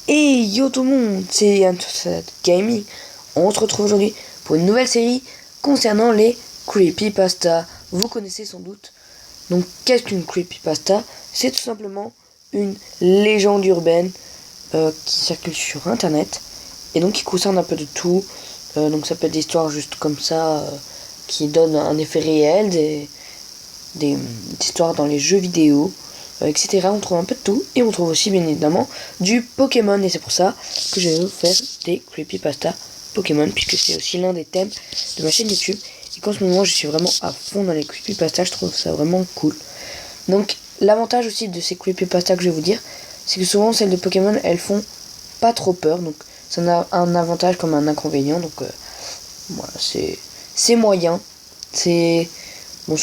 Et yo tout le monde, c'est Yann Gaming. On se retrouve aujourd'hui pour une nouvelle série concernant les creepypasta. Vous connaissez sans doute. Donc qu'est-ce qu'une creepypasta? C'est tout simplement une légende urbaine qui circule sur internet et donc qui concerne un peu de tout. Donc ça peut être des histoires juste comme ça qui donnent un effet réel, des histoires dans les jeux vidéo, etc. On trouve un peu de tout et on trouve aussi bien évidemment du Pokémon, et c'est pour ça que je vais vous faire des creepypasta Pokémon, puisque c'est aussi l'un des thèmes de ma chaîne YouTube et qu'en ce moment je suis vraiment à fond dans les creepypasta. Je trouve ça vraiment cool. Donc l'avantage aussi de ces creepypasta que je vais vous dire, c'est que souvent celles de Pokémon elles font pas trop peur, donc ça a un avantage comme un inconvénient. Donc voilà, c'est moyen. C'est bon,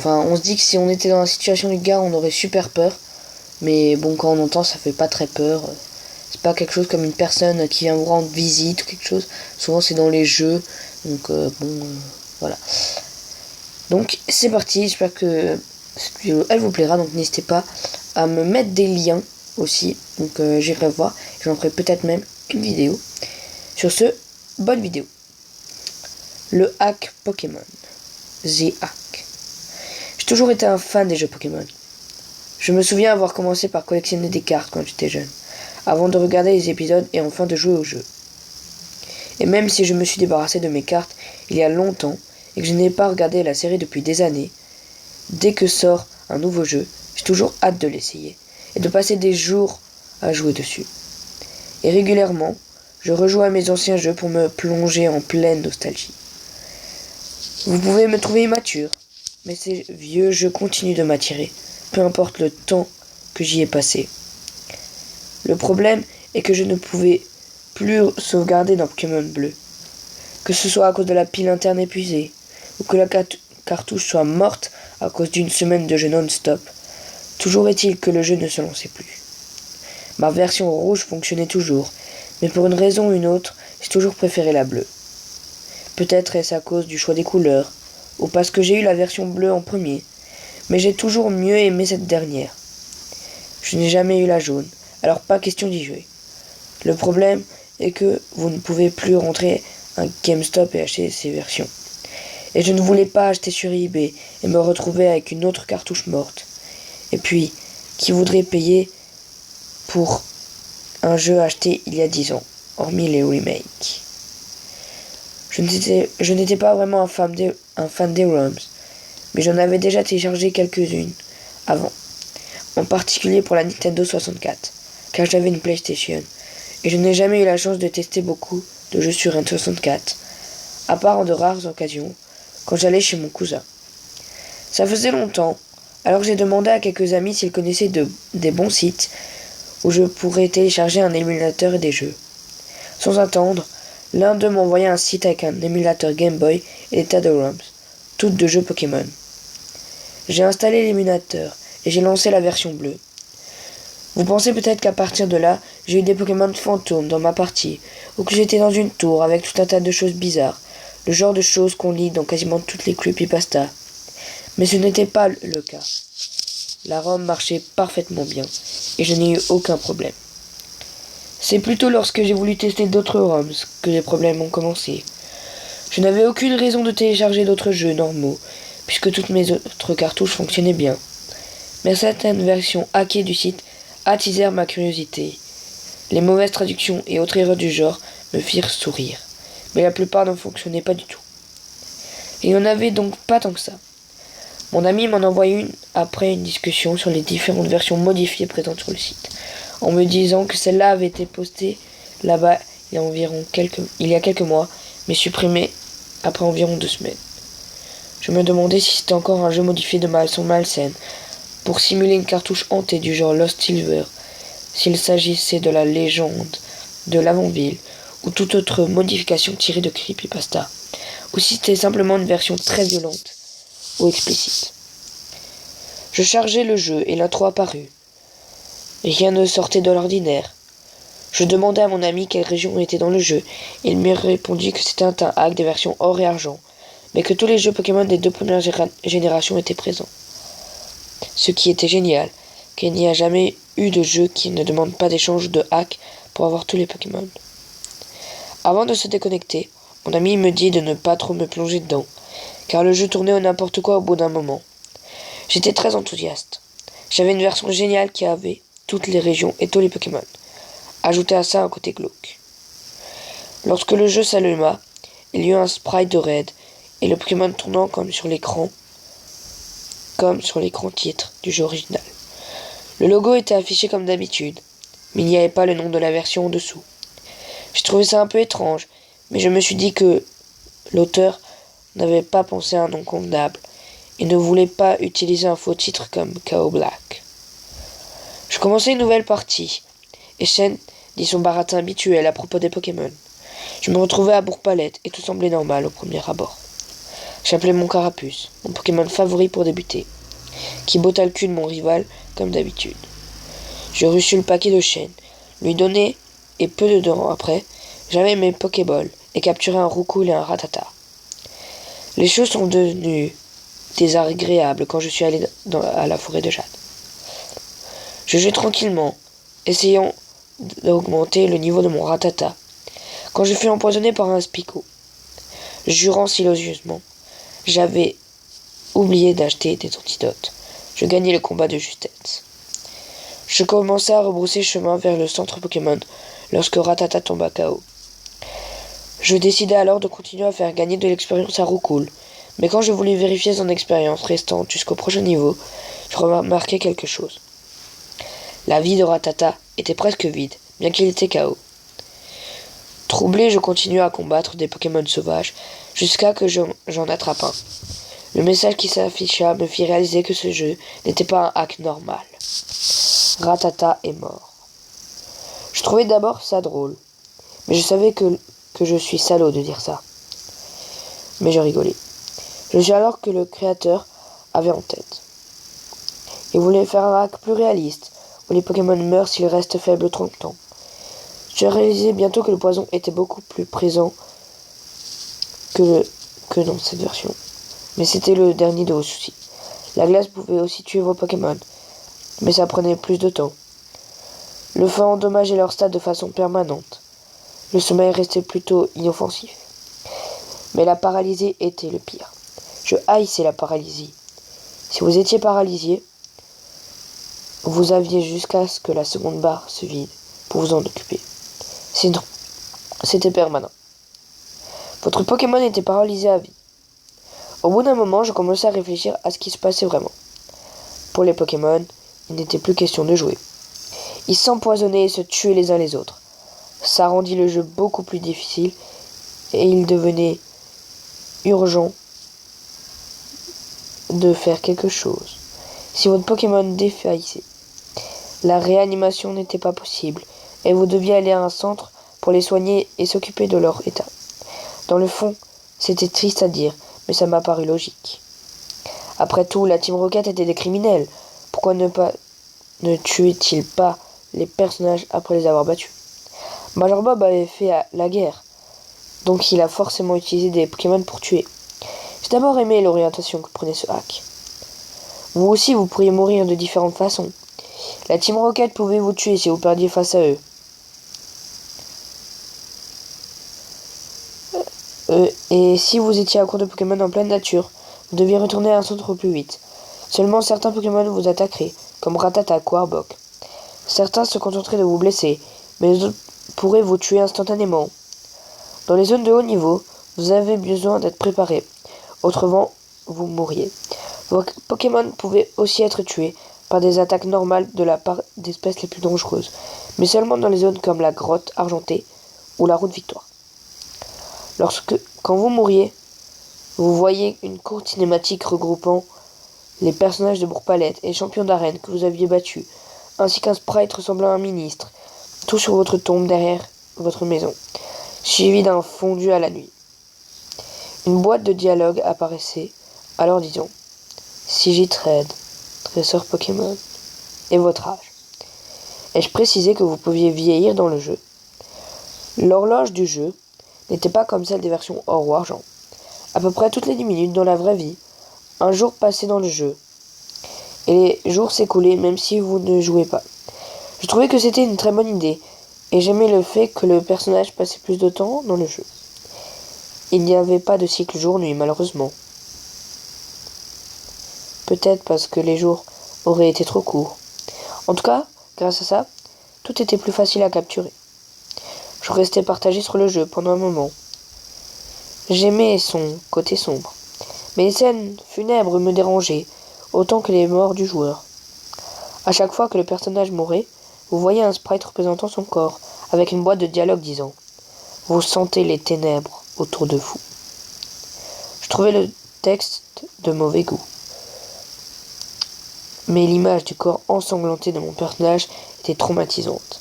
on se dit que si on était dans la situation du gars, on aurait super peur. Mais bon, quand on entend, ça fait pas très peur. C'est pas quelque chose comme une personne qui vient vous rendre visite ou quelque chose. Souvent, c'est dans les jeux. Donc, voilà. Donc, c'est parti. J'espère que cette vidéo, elle vous plaira. Donc, n'hésitez pas à me mettre des liens aussi. Donc, j'irai voir. J'en ferai peut-être même une vidéo. Sur ce, bonne vidéo. Le hack Pokémon. The Hack. J'ai toujours été un fan des jeux Pokémon. Je me souviens avoir commencé par collectionner des cartes quand j'étais jeune, avant de regarder les épisodes et enfin de jouer au jeu. Et même si je me suis débarrassé de mes cartes il y a longtemps et que je n'ai pas regardé la série depuis des années, dès que sort un nouveau jeu, j'ai toujours hâte de l'essayer et de passer des jours à jouer dessus. Et régulièrement, je rejoue à mes anciens jeux pour me plonger en pleine nostalgie. Vous pouvez me trouver immature, mais ces vieux jeux continuent de m'attirer, peu importe le temps que j'y ai passé. Le problème est que je ne pouvais plus sauvegarder dans Pokémon Bleu. Que ce soit à cause de la pile interne épuisée, ou que la cartouche soit morte à cause d'une semaine de jeu non-stop, toujours est-il que le jeu ne se lançait plus. Ma version rouge fonctionnait toujours, mais pour une raison ou une autre, j'ai toujours préféré la bleue. Peut-être est-ce à cause du choix des couleurs, ou parce que j'ai eu la version bleue en premier, mais j'ai toujours mieux aimé cette dernière. Je n'ai jamais eu la jaune, alors pas question d'y jouer. Le problème est que vous ne pouvez plus rentrer un GameStop et acheter ces versions. Et je ne voulais pas acheter sur eBay et me retrouver avec une autre cartouche morte. Et puis, qui voudrait payer pour un jeu acheté il y a 10 ans, hormis les remakes? Je n'étais pas vraiment un fan des ROMs, mais j'en avais déjà téléchargé quelques-unes avant, en particulier pour la Nintendo 64, car j'avais une PlayStation, et je n'ai jamais eu la chance de tester beaucoup de jeux sur N64, à part en de rares occasions, quand j'allais chez mon cousin. Ça faisait longtemps, alors j'ai demandé à quelques amis s'ils connaissaient des bons sites où je pourrais télécharger un émulateur et des jeux. Sans attendre, l'un d'eux m'a envoyé un site avec un émulateur Game Boy et des tas de ROMs, toutes de jeux Pokémon. J'ai installé l'émulateur et j'ai lancé la version bleue. Vous pensez peut-être qu'à partir de là, j'ai eu des Pokémon fantômes dans ma partie, ou que j'étais dans une tour avec tout un tas de choses bizarres, le genre de choses qu'on lit dans quasiment toutes les creepypastas. Mais ce n'était pas le cas. La ROM marchait parfaitement bien, et je n'ai eu aucun problème. C'est plutôt lorsque j'ai voulu tester d'autres ROMs que les problèmes ont commencé. Je n'avais aucune raison de télécharger d'autres jeux normaux, puisque toutes mes autres cartouches fonctionnaient bien. Mais certaines versions hackées du site attisèrent ma curiosité. Les mauvaises traductions et autres erreurs du genre me firent sourire, mais la plupart ne fonctionnaient pas du tout. Il n'y en avait donc pas tant que ça. Mon ami m'en envoie une après une discussion sur les différentes versions modifiées présentes sur le site, en me disant que celle-là avait été postée là-bas il y a quelques mois, mais supprimée après environ 2 semaines. Je me demandais si c'était encore un jeu modifié de façon malsaine, pour simuler une cartouche hantée du genre Lost Silver, s'il s'agissait de la légende de l'Avant-Ville, ou toute autre modification tirée de creepypasta, ou si c'était simplement une version très violente ou explicite. Je chargeais le jeu et l'intro apparut. Rien ne sortait de l'ordinaire. Je demandai à mon ami quelle région était dans le jeu, et il me répondit que c'était un hack des versions or et argent, mais que tous les jeux Pokémon des 2 premières générations étaient présents. Ce qui était génial, qu'il n'y a jamais eu de jeu qui ne demande pas d'échange de hacks pour avoir tous les Pokémon. Avant de se déconnecter, mon ami me dit de ne pas trop me plonger dedans, car le jeu tournait au n'importe quoi au bout d'un moment. J'étais très enthousiaste. J'avais une version géniale qui avait toutes les régions et tous les Pokémon. Ajoutez à ça un côté glauque. Lorsque le jeu s'alluma, il y eut un sprite de raid et le Pokémon tournant comme sur l'écran titre du jeu original. Le logo était affiché comme d'habitude, mais il n'y avait pas le nom de la version en dessous. J'ai trouvé ça un peu étrange, mais je me suis dit que l'auteur n'avait pas pensé à un nom convenable et ne voulait pas utiliser un faux titre comme KO Black. Je commençais une nouvelle partie, et Shen dit son baratin habituel à propos des Pokémon. Je me retrouvais à Bourg-Palette et tout semblait normal au premier abord. J'appelais mon Carapuce, mon Pokémon favori pour débuter, qui botta le cul de mon rival comme d'habitude. Je reçus le paquet de Shen, lui donnai, et peu de temps après, j'avais mes Pokéballs et capturai un Roucoule et un Rattata. Les choses sont devenues désagréables quand je suis allé à la forêt de Jade. Je jouais tranquillement, essayant d'augmenter le niveau de mon Rattata, quand je fus empoisonné par un Spicot. Jurant silencieusement, j'avais oublié d'acheter des antidotes. Je gagnai le combat de justesse. Je commençais à rebrousser chemin vers le centre Pokémon lorsque Rattata tomba KO. Je décidai alors de continuer à faire gagner de l'expérience à Roucoule, mais quand je voulus vérifier son expérience restante jusqu'au prochain niveau, je remarquai quelque chose. La vie de Rattata était presque vide, bien qu'il était KO. Troublé, je continuai à combattre des Pokémon sauvages, jusqu'à que j'en attrape un. Le message qui s'afficha me fit réaliser que ce jeu n'était pas un hack normal. Rattata est mort. Je trouvais d'abord ça drôle, mais je savais que je suis salaud de dire ça. Mais je rigolais. Je sus alors que le créateur avait en tête. Il voulait faire un hack plus réaliste, où les Pokémon meurent s'ils restent faibles trop longtemps. Je réalisais bientôt que le poison était beaucoup plus présent que dans cette version. Mais c'était le dernier de vos soucis. La glace pouvait aussi tuer vos Pokémon, mais ça prenait plus de temps. Le feu endommageait leur stade de façon permanente. Le sommeil restait plutôt inoffensif. Mais la paralysie était le pire. Je haïssais la paralysie. Si vous étiez paralysé, vous aviez jusqu'à ce que la seconde barre se vide pour vous en occuper. Sinon, c'était permanent. Votre Pokémon était paralysé à vie. Au bout d'un moment, je commençais à réfléchir à ce qui se passait vraiment. Pour les Pokémon, il n'était plus question de jouer. Ils s'empoisonnaient et se tuaient les uns les autres. Ça rendit le jeu beaucoup plus difficile et il devenait urgent de faire quelque chose. Si votre Pokémon défaillissait, la réanimation n'était pas possible et vous deviez aller à un centre pour les soigner et s'occuper de leur état. Dans le fond, c'était triste à dire, mais ça m'a paru logique. Après tout, la Team Rocket était des criminels. Pourquoi ne tuait-il pas les personnages après les avoir battus? Major Bob avait fait la guerre, donc il a forcément utilisé des Pokémon pour tuer. J'ai d'abord aimé l'orientation que prenait ce hack. Vous aussi, vous pourriez mourir de différentes façons. La Team Rocket pouvait vous tuer si vous perdiez face à eux. Et si vous étiez à court de Pokémon en pleine nature, vous deviez retourner à un centre au plus vite. Seulement certains Pokémon vous attaqueraient, comme Rattata ou Arbok. Certains se contenteraient de vous blesser, mais les autres pourraient vous tuer instantanément. Dans les zones de haut niveau, vous avez besoin d'être préparé. Autrement, vous mourriez. Vos Pokémon pouvaient aussi être tués par des attaques normales de la part d'espèces les plus dangereuses, mais seulement dans les zones comme la grotte argentée ou la route Victoire. Quand vous mouriez, vous voyez une courte cinématique regroupant les personnages de Bourg-Palette et champions d'arène que vous aviez battus, ainsi qu'un sprite ressemblant à un ministre, tout sur votre tombe derrière votre maison, suivi d'un fondu à la nuit. Une boîte de dialogue apparaissait, alors disons Sigitrade, dresseur Pokémon, et votre âge. Ai-je précisé que vous pouviez vieillir dans le jeu? L'horloge du jeu n'était pas comme celle des versions or ou argent. À peu près toutes les 10 minutes dans la vraie vie, un jour passé dans le jeu et les jours s'écoulaient même si vous ne jouez pas. Je trouvais que c'était une très bonne idée, et j'aimais le fait que le personnage passait plus de temps dans le jeu. Il n'y avait pas de cycle jour-nuit, malheureusement. Peut-être parce que les jours auraient été trop courts. En tout cas, grâce à ça, tout était plus facile à capturer. Je restais partagé sur le jeu pendant un moment. J'aimais son côté sombre, mais les scènes funèbres me dérangeaient, autant que les morts du joueur. À chaque fois que le personnage mourait, vous voyez un sprite représentant son corps, avec une boîte de dialogue disant « Vous sentez les ténèbres autour de vous ». Je trouvais le texte de mauvais goût. Mais l'image du corps ensanglanté de mon personnage était traumatisante,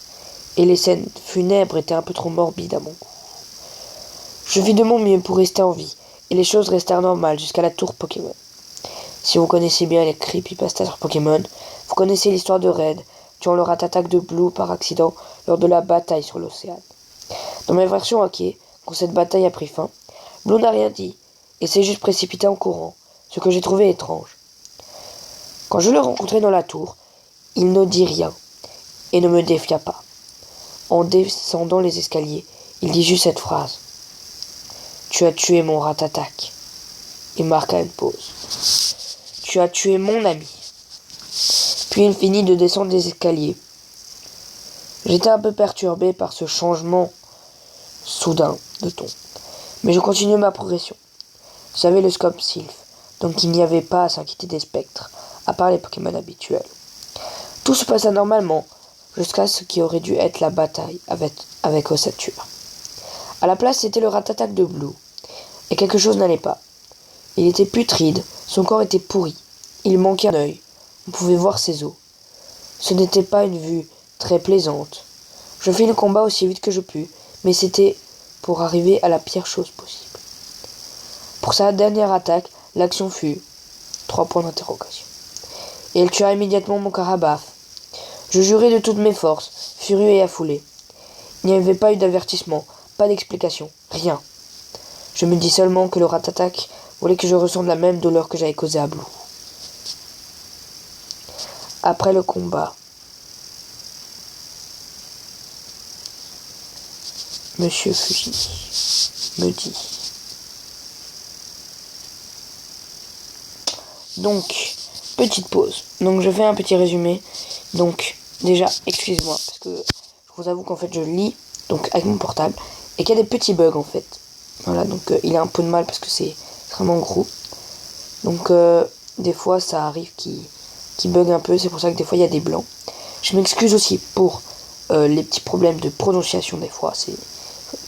et les scènes funèbres étaient un peu trop morbides à mon goût. Je fis de mon mieux pour rester en vie, et les choses restèrent normales jusqu'à la tour Pokémon. Si vous connaissez bien les creepypastas sur Pokémon, vous connaissez l'histoire de Red, tuant le Ratatac de Blue par accident lors de la bataille sur l'océan. Dans ma version hackée, quand cette bataille a pris fin, Blue n'a rien dit, et s'est juste précipité en courant, ce que j'ai trouvé étrange. Quand je le rencontrai dans la tour, il ne dit rien, et ne me défia pas. En descendant les escaliers, il dit juste cette phrase. « Tu as tué mon Ratatac. » Il marqua une pause. « Tu as tué mon ami. » Puis il finit de descendre les escaliers. J'étais un peu perturbé par ce changement soudain de ton, mais je continuais ma progression. J'avais le scope Sylph, donc il n'y avait pas à s'inquiéter des spectres, à part les Pokémon habituels. Tout se passa normalement, jusqu'à ce qui aurait dû être la bataille avec Ossature. À la place, c'était le Ratatac de Blue, et quelque chose n'allait pas. Il était putride, son corps était pourri, il manquait un œil, on pouvait voir ses os. Ce n'était pas une vue très plaisante. Je fis le combat aussi vite que je pus, mais c'était pour arriver à la pire chose possible. Pour sa dernière attaque, l'action fut 3 points d'interrogation. Et elle tua immédiatement mon Carabaf. Je jurai de toutes mes forces, furieux et affolé. Il n'y avait pas eu d'avertissement, pas d'explication, rien. Je me dis seulement que le Ratatac voulait que je ressente la même douleur que j'avais causée à Blue. Après le combat, Monsieur Fuji me dit. Donc, petite pause. Donc, je fais un petit résumé. Donc, déjà, excusez-moi, parce que je vous avoue qu'en fait, je lis donc avec mon portable et qu'il y a des petits bugs en fait. Voilà, donc il a un peu de mal parce que c'est vraiment gros. Donc, des fois, ça arrive qu'il bug un peu. C'est pour ça que des fois, il y a des blancs. Je m'excuse aussi pour les petits problèmes de prononciation des fois. C'est,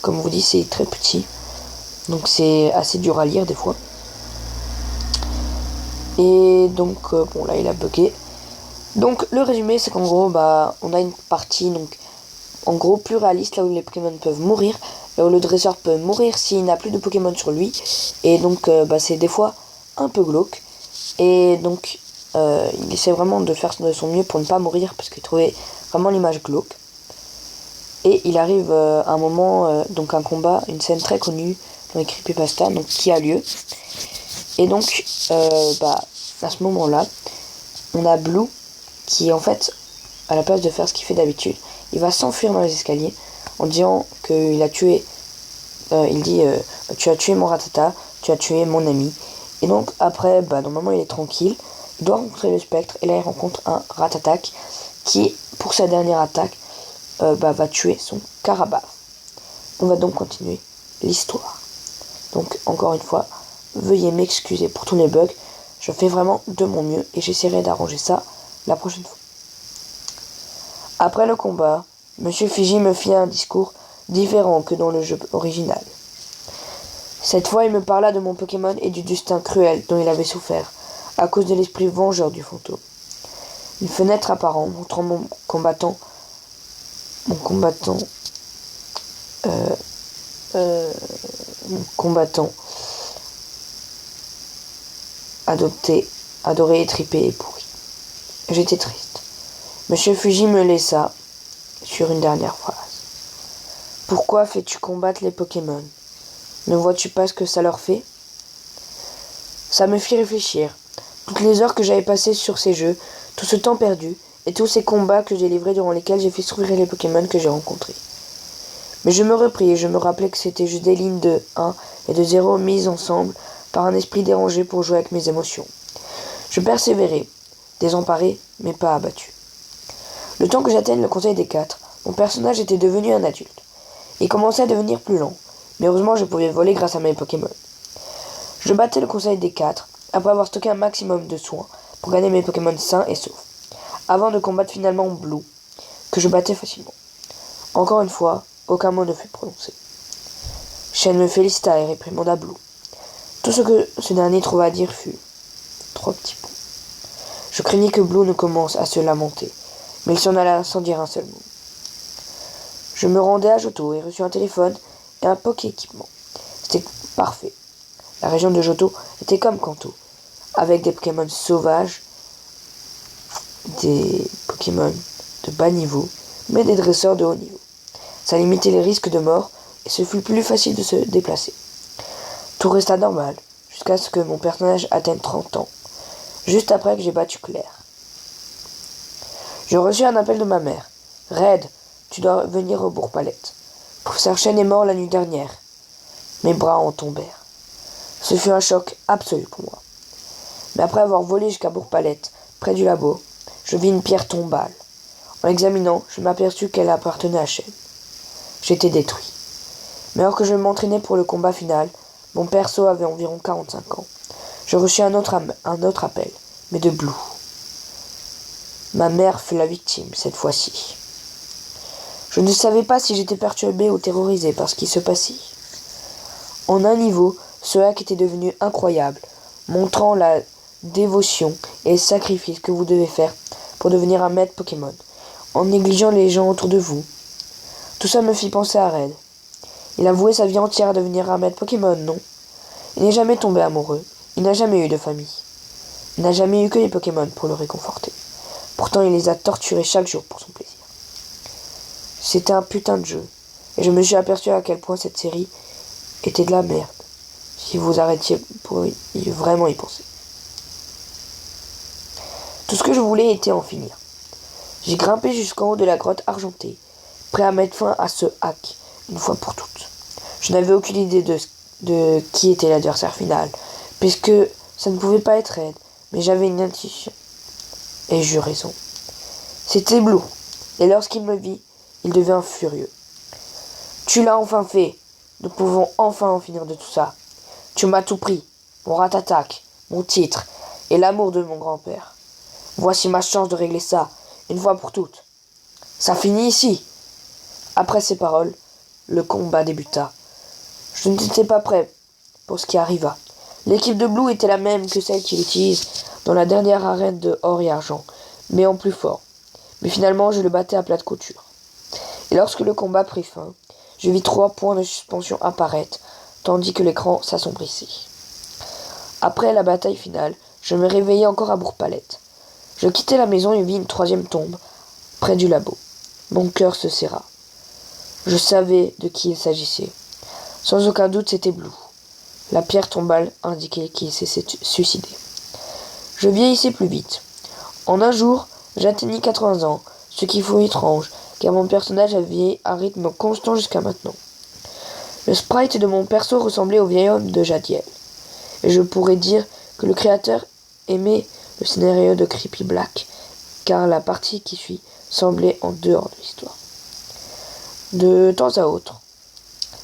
comme on vous dit, c'est très petit. Donc, c'est assez dur à lire des fois. Et donc, bon, là, il a bugué. Donc, le résumé, c'est qu'en gros, on a une partie, donc, en gros, plus réaliste, là où les Pokémon peuvent mourir, là où le dresseur peut mourir s'il n'a plus de Pokémon sur lui. Et donc, c'est des fois un peu glauque. Et donc, il essaie vraiment de faire de son mieux pour ne pas mourir, parce qu'il trouvait vraiment l'image glauque. Et il arrive à un moment, donc un combat, une scène très connue dans les creepypasta, donc qui a lieu. Et donc, à ce moment-là, on a Blue qui, en fait, à la place de faire ce qu'il fait d'habitude, il va s'enfuir dans les escaliers en disant qu'il a tué, il dit tu as tué mon Rattata, tu as tué mon ami. Et donc, après, normalement, il est tranquille, il doit rencontrer le spectre, et là, il rencontre un Rattatac qui, pour sa dernière attaque, va tuer son Carabaf. On va donc continuer l'histoire. Donc, encore une fois, veuillez m'excuser pour tous les bugs. Je fais vraiment de mon mieux et j'essaierai d'arranger ça la prochaine fois. Après le combat, Monsieur Fiji me fit un discours différent que dans le jeu original. Cette fois, il me parla de mon Pokémon et du destin cruel dont il avait souffert, à cause de l'esprit vengeur du fantôme. Une fenêtre apparente montrant mon combattant adoré, étripé et pourri. J'étais triste. Monsieur Fuji me laissa sur une dernière phrase. Pourquoi fais-tu combattre les Pokémon? Ne vois-tu pas ce que ça leur fait? Ça me fit réfléchir. Toutes les heures que j'avais passées sur ces jeux, tout ce temps perdu, et tous ces combats que j'ai livrés durant lesquels j'ai fait souffrir les Pokémon que j'ai rencontrés. Mais je me repris et je me rappelais que c'était juste des lignes de 1 et de 0 mises ensemble par un esprit dérangé pour jouer avec mes émotions. Je persévérais, désemparé, mais pas abattu. Le temps que j'atteigne le Conseil des 4, mon personnage était devenu un adulte. Il commençait à devenir plus lent, mais heureusement je pouvais voler grâce à mes Pokémon. Je battais le Conseil des 4 après avoir stocké un maximum de soins pour gagner mes Pokémon sains et saufs, avant de combattre finalement Blue, que je battais facilement. Encore une fois, aucun mot ne fut prononcé. Shen me félicita et réprimanda Blue. Tout ce que ce dernier trouva à dire fut 3 petits points. Je craignais que Blue ne commence à se lamenter, mais il s'en alla sans dire un seul mot. Je me rendais à Johto et reçus un téléphone et un Poké-équipement. C'était parfait. La région de Johto était comme Kanto, avec des Pokémon sauvages, des Pokémon de bas niveau, mais des dresseurs de haut niveau. Ça limitait les risques de mort et ce fut plus facile de se déplacer. Tout resta normal, jusqu'à ce que mon personnage atteigne 30 ans, juste après que j'ai battu Claire. Je reçus un appel de ma mère. « Red, tu dois venir au Bourg-Palette. Professeur Chen est mort la nuit dernière. » Mes bras en tombèrent. Ce fut un choc absolu pour moi. Mais après avoir volé jusqu'à Bourg-Palette, près du labo, je vis une pierre tombale. En l'examinant, je m'aperçus qu'elle appartenait à Chen. J'étais détruit. Mais alors que je m'entraînais pour le combat final, mon perso avait environ 45 ans. Je reçus un autre appel, mais de Blue. Ma mère fut la victime, cette fois-ci. Je ne savais pas si j'étais perturbé ou terrorisé par ce qui se passait. En un niveau, ce hack était devenu incroyable, montrant la dévotion et le sacrifice que vous devez faire pour devenir un maître Pokémon, en négligeant les gens autour de vous. Tout ça me fit penser à Red. Il a voué sa vie entière à devenir un maître Pokémon, non? Il n'est jamais tombé amoureux, il n'a jamais eu de famille. Il n'a jamais eu que les Pokémon pour le réconforter. Pourtant, il les a torturés chaque jour pour son plaisir. C'était un putain de jeu, et je me suis aperçu à quel point cette série était de la merde, si vous arrêtiez pour vraiment y penser. Tout ce que je voulais était en finir. J'ai grimpé jusqu'en haut de la grotte argentée, prêt à mettre fin à ce hack, une fois pour toutes. Je n'avais aucune idée de qui était l'adversaire final, puisque ça ne pouvait pas être Red, mais j'avais une intuition. Et j'eus raison. C'était Blue, et lorsqu'il me vit, il devint furieux. « Tu l'as enfin fait. Nous pouvons enfin en finir de tout ça. Tu m'as tout pris, mon Ratatac, mon titre, et l'amour de mon grand-père. Voici ma chance de régler ça, une fois pour toutes. Ça finit ici. » Après ces paroles, le combat débuta. Je n'étais pas prêt pour ce qui arriva. L'équipe de Blue était la même que celle qu'il utilise dans la dernière arène de or et argent, mais en plus fort. Mais finalement, je le battais à plate couture. Et lorsque le combat prit fin, je vis 3 points de suspension apparaître, tandis que l'écran s'assombrissait. Après la bataille finale, je me réveillai encore à Bourg-Palette. Je quittai la maison et vis une 3e tombe, près du labo. Mon cœur se serra. Je savais de qui il s'agissait. Sans aucun doute, c'était Blue. La pierre tombale indiquait qu'il s'est suicidé. Je vieillissais plus vite. En un jour, j'atteignis 80 ans, ce qui fut étrange, car mon personnage avait vieilli à rythme constant jusqu'à maintenant. Le sprite de mon perso ressemblait au vieil homme de Jadiel, et je pourrais dire que le créateur aimait le scénario de Creepy Black, car la partie qui suit semblait en dehors de l'histoire. De temps à autre,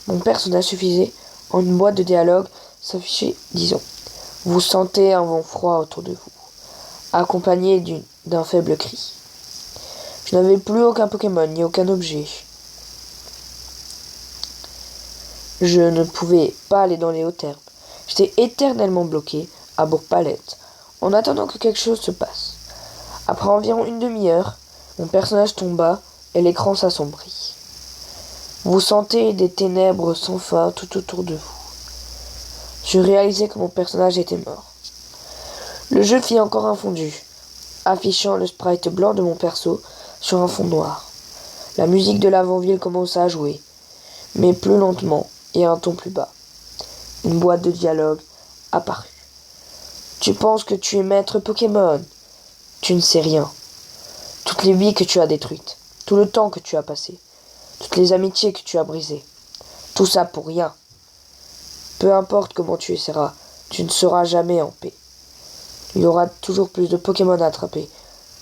mon personnage suffisait en une boîte de dialogue s'affichait, disons, « Vous sentez un vent froid autour de vous », accompagné d'un faible cri. Je n'avais plus aucun Pokémon ni aucun objet. Je ne pouvais pas aller dans les hauts termes. J'étais éternellement bloqué à Bourg-Palette, en attendant que quelque chose se passe. Après environ une demi-heure, mon personnage tomba et l'écran s'assombrit. Vous sentez des ténèbres sans fin tout autour de vous. Je réalisais que mon personnage était mort. Le jeu fit encore un fondu, affichant le sprite blanc de mon perso sur un fond noir. La musique de l'avant-ville commença à jouer, mais plus lentement et à un ton plus bas. Une boîte de dialogue apparut. Tu penses que tu es maître Pokémon. Tu ne sais rien. Toutes les vies que tu as détruites, tout le temps que tu as passé, toutes les amitiés que tu as brisées, tout ça pour rien. Peu importe comment tu essaieras, tu ne seras jamais en paix. Il y aura toujours plus de Pokémon à attraper,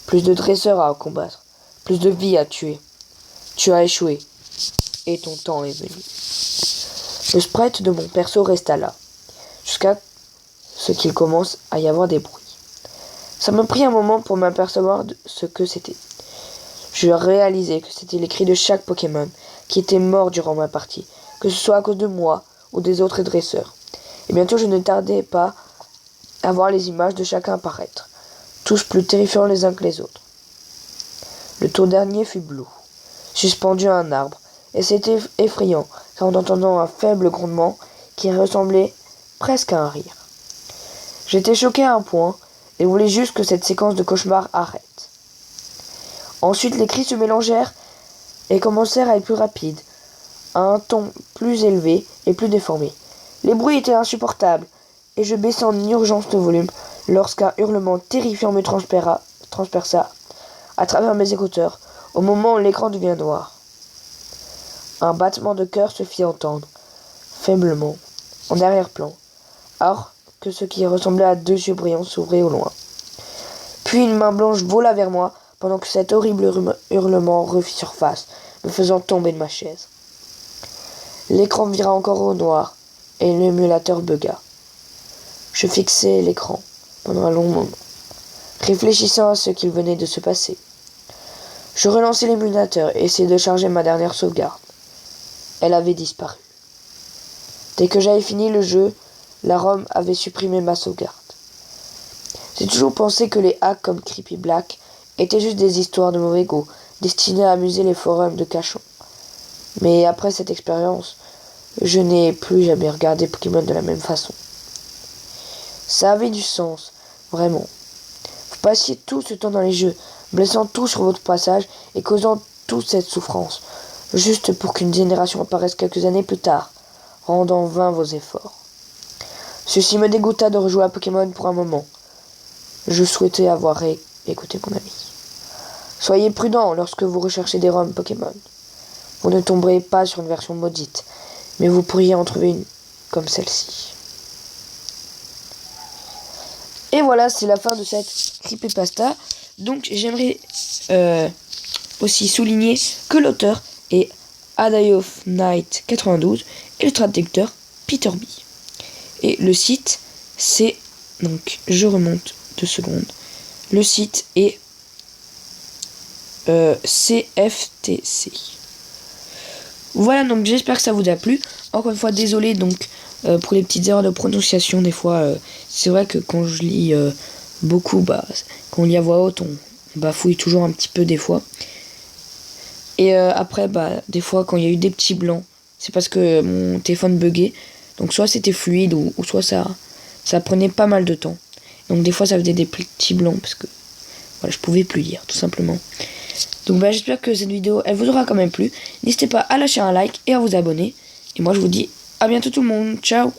plus de dresseurs à combattre, plus de vies à tuer. Tu as échoué, et ton temps est venu. Le sprite de mon perso resta là, jusqu'à ce qu'il commence à y avoir des bruits. Ça me prit un moment pour m'apercevoir de ce que c'était. Je réalisais que c'était les cris de chaque Pokémon qui était mort durant ma partie, que ce soit à cause de moi ou des autres dresseurs. Et bientôt je ne tardais pas à voir les images de chacun apparaître, tous plus terrifiants les uns que les autres. Le tout dernier fut Blue, suspendu à un arbre, et c'était effrayant, car en entendant un faible grondement qui ressemblait presque à un rire. J'étais choqué à un point, et voulais juste que cette séquence de cauchemar arrête. Ensuite les cris se mélangèrent et commencèrent à être plus rapides, à un ton plus élevé et plus déformé. Les bruits étaient insupportables, et je baissai en urgence le volume lorsqu'un hurlement terrifiant me transperça à travers mes écouteurs, au moment où l'écran devient noir. Un battement de cœur se fit entendre, faiblement, en arrière-plan, alors que ce qui ressemblait à 2 yeux brillants s'ouvraient au loin. Puis une main blanche vola vers moi, pendant que cet horrible hurlement refit surface, me faisant tomber de ma chaise. L'écran vira encore au noir, et l'émulateur bugga. Je fixai l'écran pendant un long moment, réfléchissant à ce qu'il venait de se passer. Je relançai l'émulateur et essayai de charger ma dernière sauvegarde. Elle avait disparu. Dès que j'avais fini le jeu, la ROM avait supprimé ma sauvegarde. J'ai toujours pensé que les hacks comme Creepy Black étaient juste des histoires de mauvais goût, destinées à amuser les forums de cachons. Mais après cette expérience, je n'ai plus jamais regardé Pokémon de la même façon. Ça avait du sens, vraiment. Vous passiez tout ce temps dans les jeux, blessant tout sur votre passage et causant toute cette souffrance, juste pour qu'une génération apparaisse quelques années plus tard, rendant vains vos efforts. Ceci me dégoûta de rejouer à Pokémon pour un moment. Je souhaitais avoir écouté mon ami. Soyez prudent lorsque vous recherchez des ROM Pokémon. Vous ne tomberez pas sur une version maudite, mais vous pourriez en trouver une comme celle-ci. Et voilà, c'est la fin de cette creepypasta. Donc j'aimerais aussi souligner que l'auteur est Adaï of Night 92 et le traducteur Peter B. Et le site, c'est... Donc, je remonte 2 secondes. Le site est CFTC. Voilà, donc j'espère que ça vous a plu. Encore une fois, désolé donc pour les petites erreurs de prononciation. Des fois, c'est vrai que quand je lis beaucoup, quand on lit à voix haute, on bafouille toujours un petit peu des fois. Et après, des fois, quand il y a eu des petits blancs, c'est parce que mon téléphone buguait. Donc soit c'était fluide ou soit ça prenait pas mal de temps. Donc des fois ça faisait des petits blancs parce que voilà, je pouvais plus lire tout simplement. Donc j'espère que cette vidéo elle vous aura quand même plu. N'hésitez pas à lâcher un like et à vous abonner. Et moi je vous dis à bientôt tout le monde. Ciao.